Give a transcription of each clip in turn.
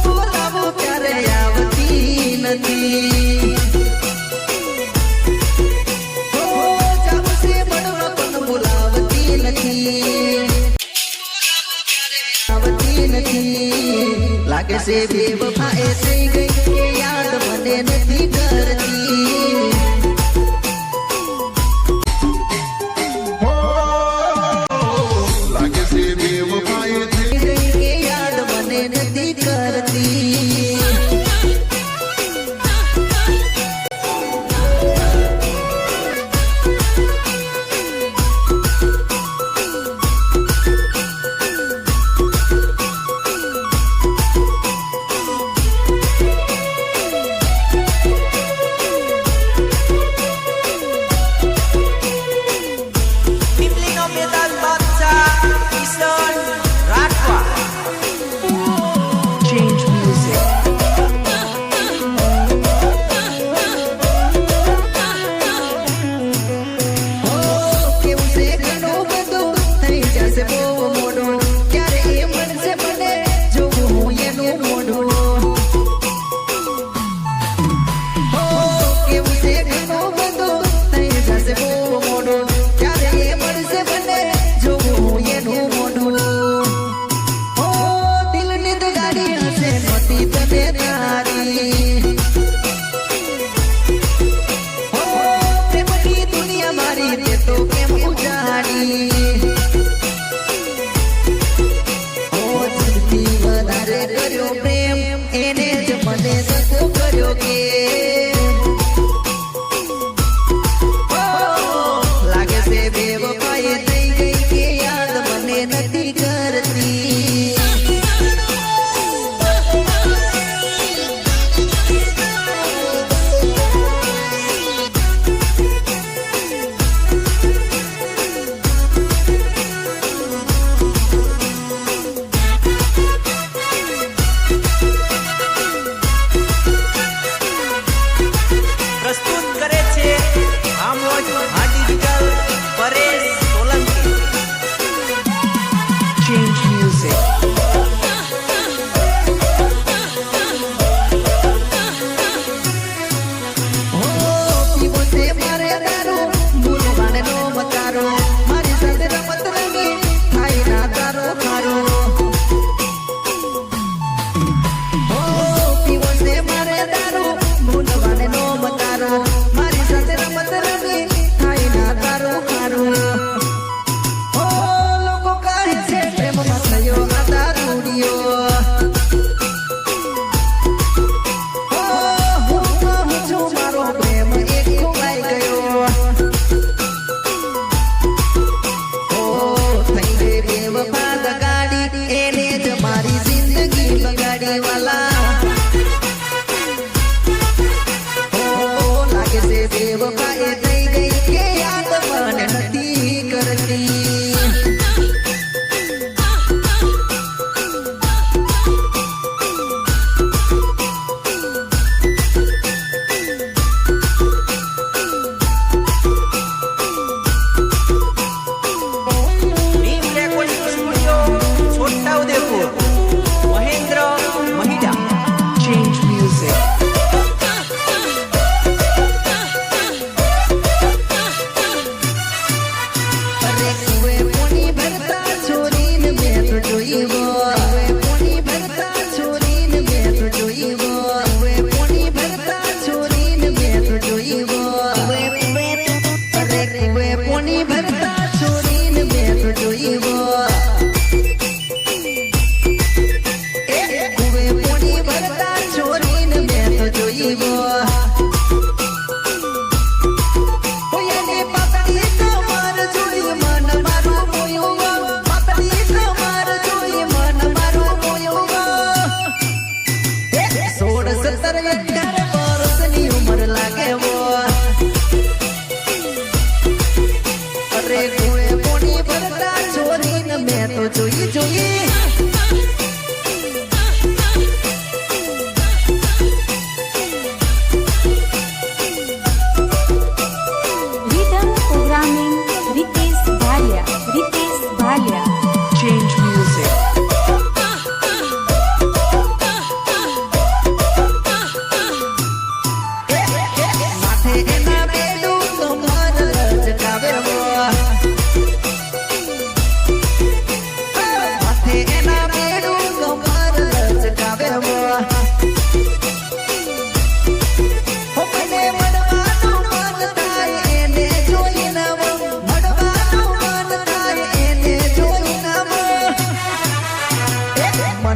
બોલાવો ત્યારે આવતી નથી. જાવશે મળવા પણ બોલાવતી નથી. આવતી નથી. લાગે છે બેવફા એ થઈ ગઈ કે યાદ મને નથી કરતી. લાગે છે બેવફા એ થઈ ગઈ કે યાદ મને નથી કરતી.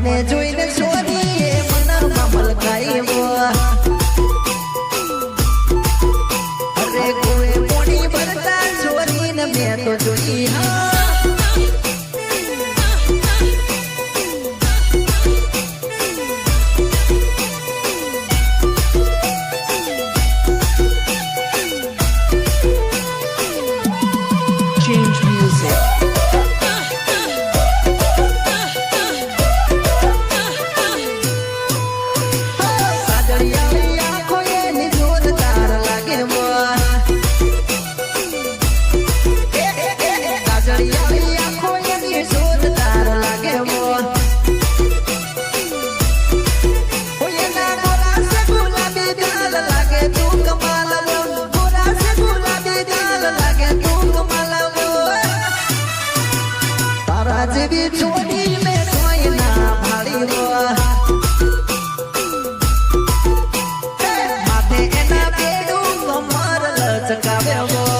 મને જોઈને છોરીએ મનમાં મલકાયો અરે કોઈ પોણી ભરતા છોરીને મેં તો જોઈ Change music. સાજળિયાની આંખો એની જોરદાર લાગે સાજળિયાની આંખો એની જોરદાર લાગે એના ગોરા સે ગુલાબી ગાલ લાગે તું કમાલ ગોરા સે ગુલાબી ગાલ લાગે તું કમાલ તારા જેવી છોડી મેં કોઈ ના ભાળી માથે એના બેડું કમર લચકાવ્યો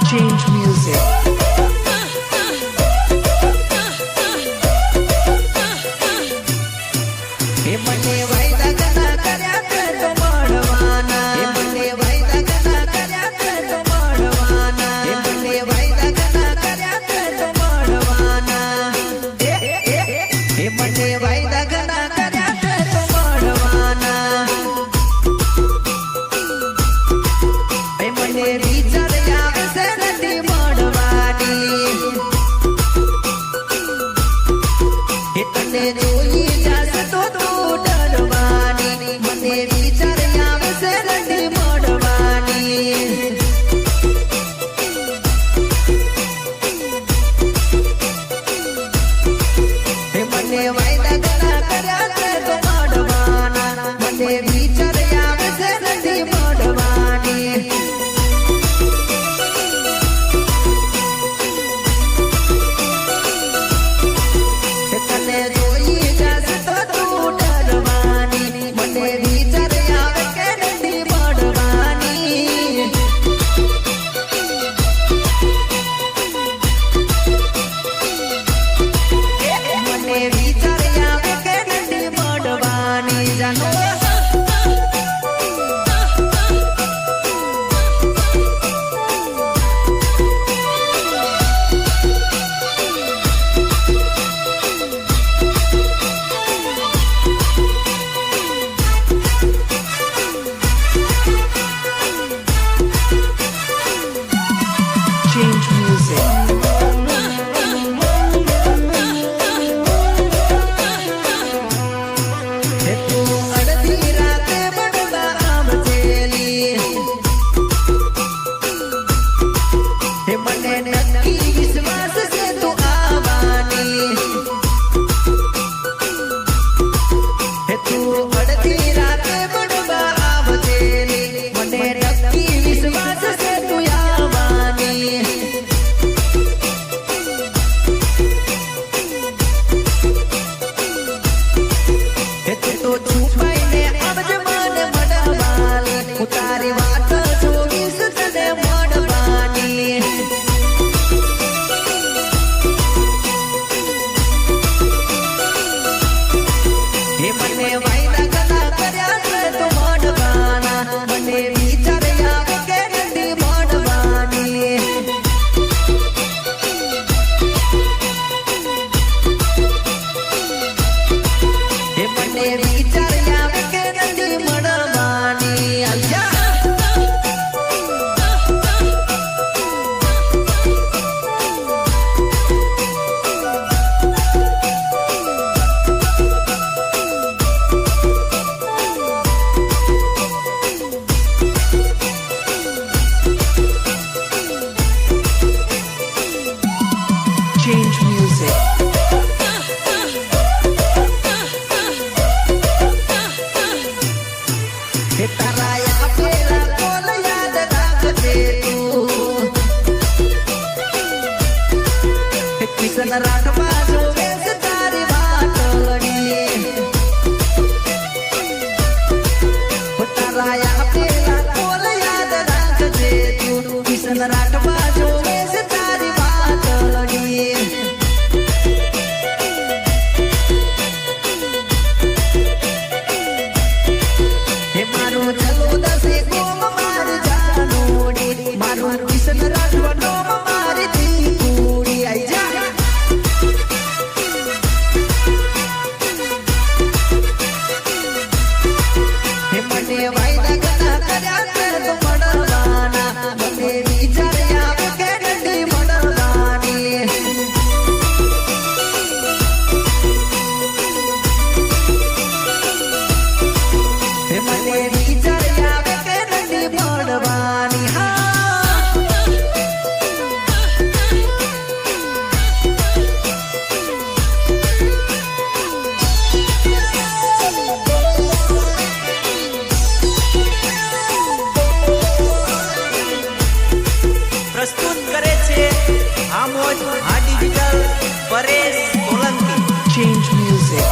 Change music. એ મને વાયદા ગના કર્યા તે તો મળવાના એ મને વાયદા ગના કર્યા તે તો મળવાના એ મને વાયદા ગના કર્યા તે તો મળવાના એ મને વાયદા ગના કર્યા તે તો મળવાના એ મને વિચાર આવે છે નથી મળવાની એ તને જોઈ જાશે તો તું ડરવાની મને વિચાર આવે છે નથી મળવાની એ મને વાયદા ગણા કર્યા છે તો મળવાના મને વિચાર આવે છે નથી મળવાની તને જોઈ જાશે તો તું ડરવાની મને વિચાર આવે કે નથી મળવાની મને વિચાર આવે કે નથી મળવાની જાનો Change music. તું અડધી રાતે મળવા આવજેલી મને નક્કી વિશ્વાસ છે તું આવવાની તું અડધી રાતે મળવા આવજેલી મને નક્કી વિશ્વાસ છે તું આવવાની તો છુપાઈને આવજે મને મળવાની હું તારી વાત જોઈશ તને મળવાની કિશન રાઠવા જોવે છે તારી વાટડી તારા આપેલા કોલ યાદ રાખજે તું કિશન રાઠવા જોવે છે તારી વાટડી હે મારું ચલો દસે ગોમ મારી જાનોડી મારું કિશન રાઠવા નોમ મારી દીકુડી આઈ જા હે મને વાયદા ઘણા કર્યા છે તો મળવાના મને વિચાર આવે કે ગડી મળવાની હે મને વિચાર આવે કે ગડી મળવાની હા પ્રસ્તુત કરે છે આમોદ આ digital Paresh Solanki. Change music.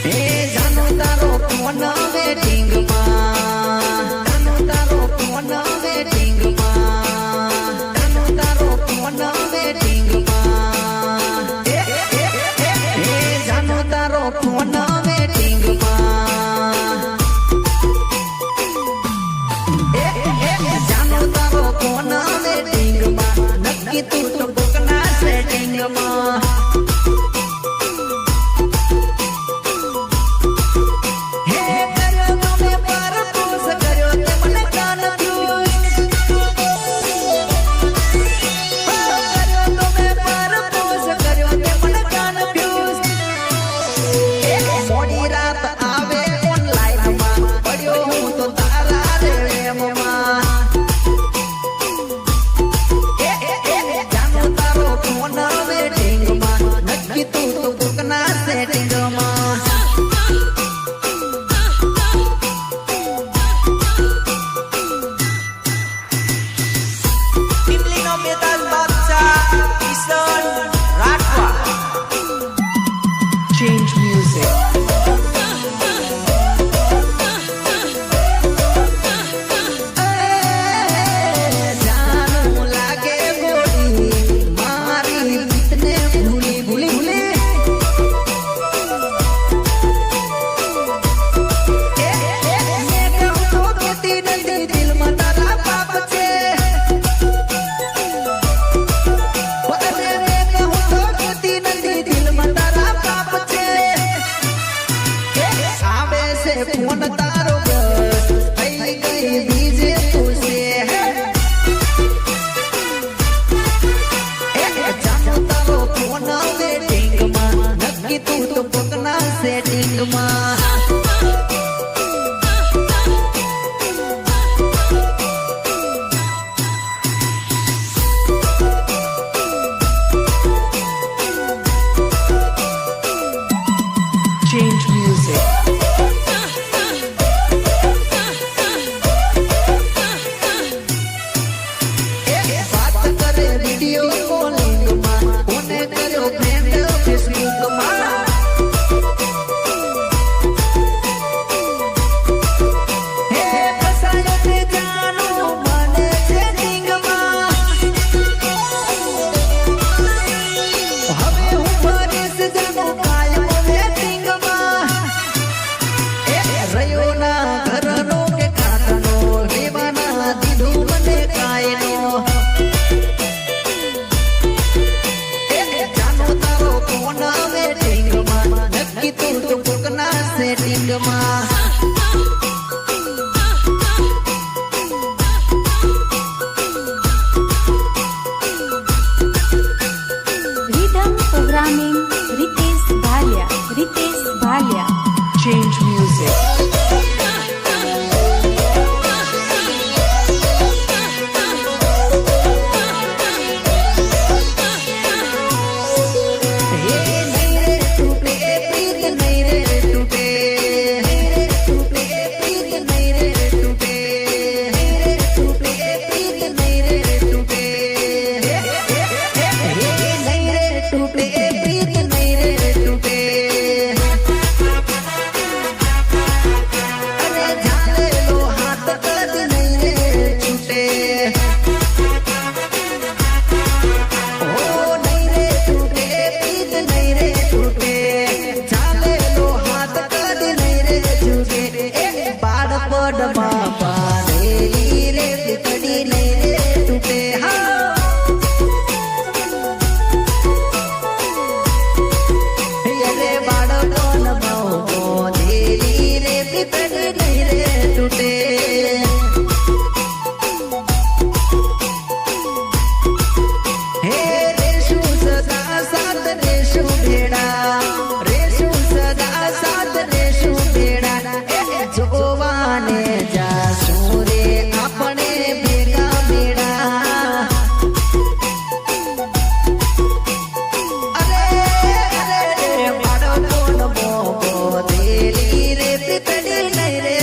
હે જાનો તારો ફોન વેટિંગ માં જાનો તારો ફોન વેટિંગ માં જાનો તારો ફોન વેટિંગ માં હે જાનો તારો ફોન વેટિંગ માં જાનો પદમાં પારેલી રે પીતળી નહીં રે તૂટે હા રે બાળપણમાં બાંધેલી રે પીતળી નહીં રે તૂટે હે રેશું સદા સાથ રેશું ભેડા રેશું સદા સાથ રેશું ભેડા જોવાને જાશું રે આપણે ભેગા ભેડા અરે અરે રે બાળકોનો મોકો દેલી રે પીતળી નહીં રે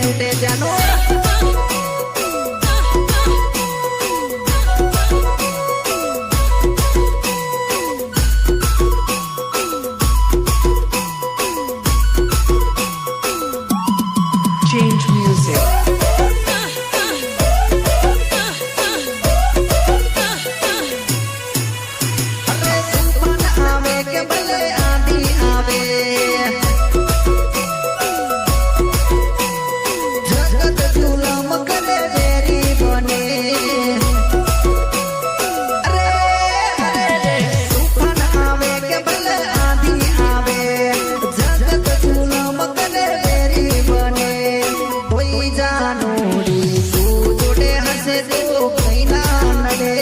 તૂટે જાનો Change music. અરે તુફાન આવે કે ભલે આંધી આવે જગત જુલમ કરે વેરી બને અરે અરે રે તુફાન આવે કે ભલે આંધી આવે જગત જુલમ કરે વેરી બને કોઈ જાનોડી તું જોડે હસે તો કઈ ના નડે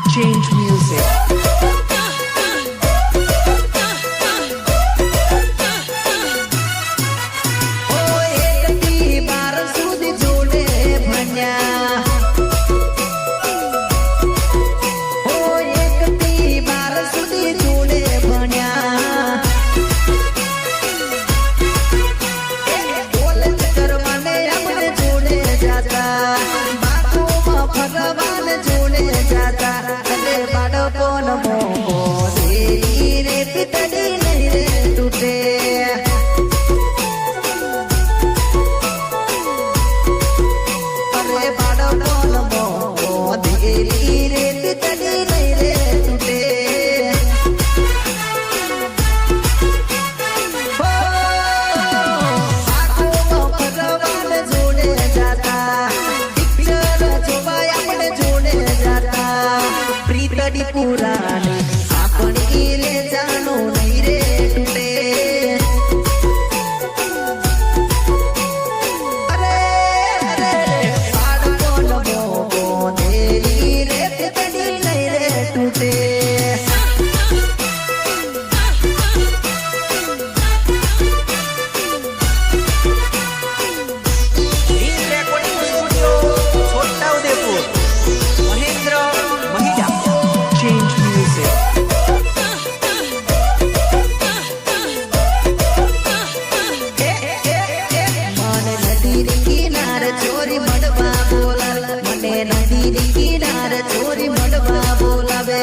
Change music. પુરાણી આપણી રે જાણો નહીં રે તૂટે અરે અરે રે બાળકોનો મોકો દેલી રે પીતળી નહીં રે તૂટે recording studio Chhotaudepur Mahendra Mahida Change music. મને નદી કિનાર ચોરી મળવા બોલાવે મને નદી કિનાર ચોરી મળવા બોલાવે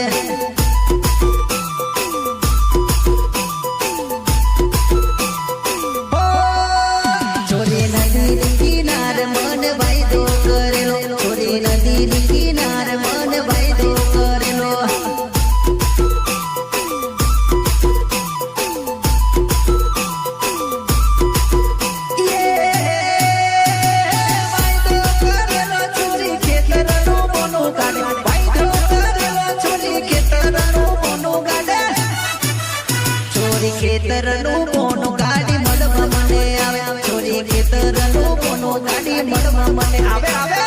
ચોરી નદી કિનાર મન વાયદો કરેલો ચોરી નદી કિનાર મન વાયદો કરેલો ખેતરનું કોનું ગાડી મળવા મને આવે ચોરી ખેતરનું કોનું ગાડી મળવા મને આવે આવે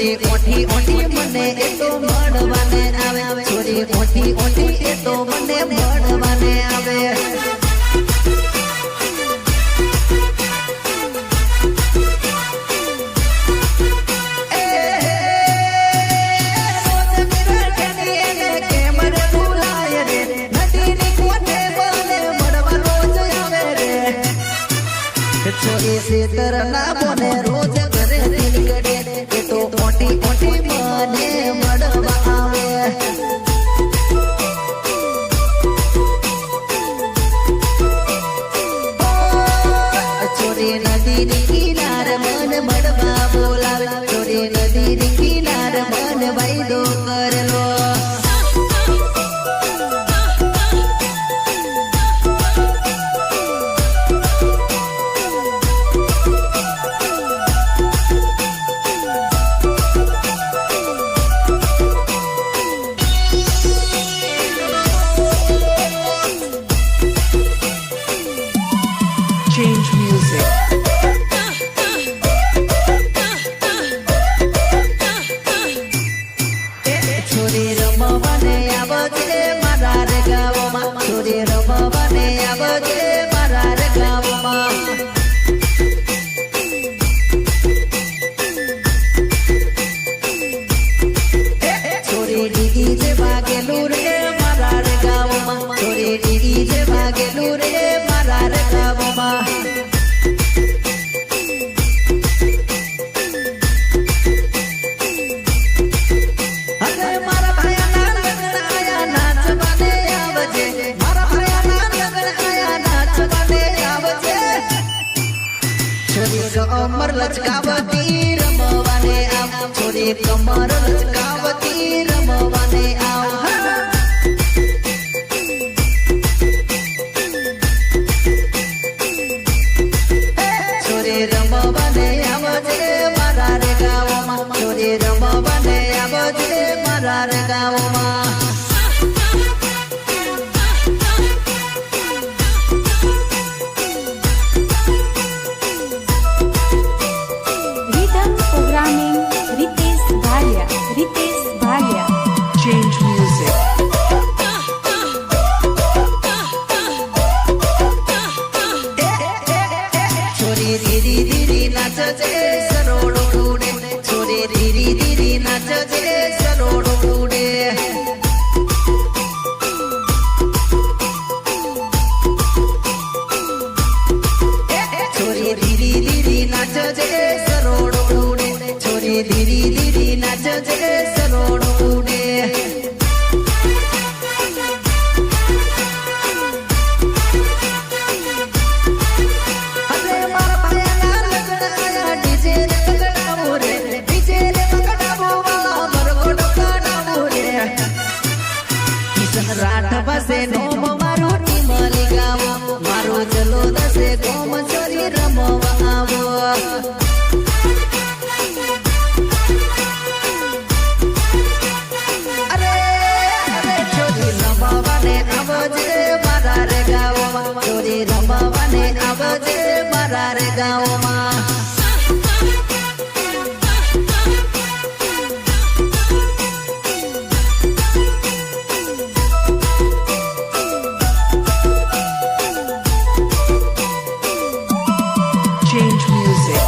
છોરી ઓઠી ઓઠી મને એ તો મળવાને આવે છોરી ઓઠી ઓઠી એ તો મને મળવાને આવે છોરી સેતર ના બોને રોજ ઘરે દિલ ગડે એ તો ઓઠી ઓઠી મને મળવા આવે છોરી નદીની કિનારે મન મળવા બોલાવે છોરી નદીની કિનારે મન વાયદો કરેલો Change music. છોરી રમવાને આવજે મારા રે ગામમાં છોરી રમવાને આવજે મારા રે ગામમાં છોરી ડીગી જે વાગેલું રે મારા રે ગામમાં છોરી ડીગી જે વાગેલું રે મારા રે ગામમાં કમર લચકાવતી રમવાને આવ છોરી કમર લચકાવતી રમવાને આવ છોરી રમવાને આવજે મારા રે ગામમાં છોરી રમવાને આવજે મારા રે ગામમાં Programming Ritesh Bhalia. Change music. છોરી ધીરી ધીરી નાચજે સરોડો ઉડે છોરી ધીરી ધીરી નાચજે સરોડો ઉડે છોરી ધીરી ધીરી નાચજે સરોડો ઉડે છોરી ધીરી ધીરી નાચજે સરોડો ઉડે રાઠ પાસે નોમ મારું ટીમલી ગાવો મારો ચલો દસે ગોમ છોરી રમવા આવો અરે અરે છોરી રમવાને આવજે મારા રે ગાવમાં છોરી રમવાને આવજે મારા રે ગાવમાં Change music.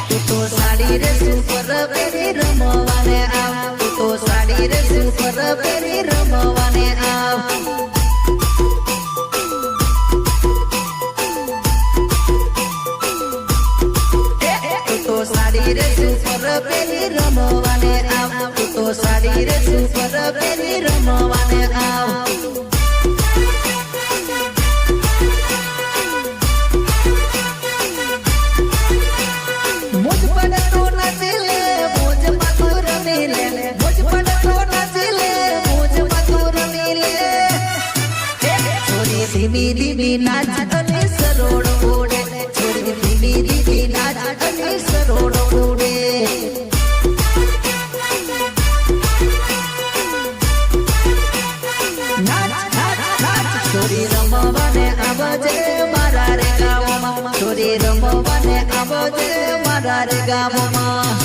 તું તો સાડી રે સુપર પહેરી રમવાને આવ તું તો સાડી રે સુપર પહેરી રમવાને આવ તું તો સાડી રે સુપર પહેરી રમવાને આવ તું તો સાડી રે સુપર પહેરી રમવાને આવ મુજ પર તો નચલે મુજ મધુર મિલે મુજ પર તો નચલે મુજ મધુર મિલે છોરી ધીમી ધીમી નાચ અને સરોડ ઉડે છોરી ધીમી ધીમી નાચ અને સરોડ ઉડે નાચ નાચ નાચ છોરી રમવાને આવજે મારા રે ચોરી રમવાને આવજે મારા રે ગામમાં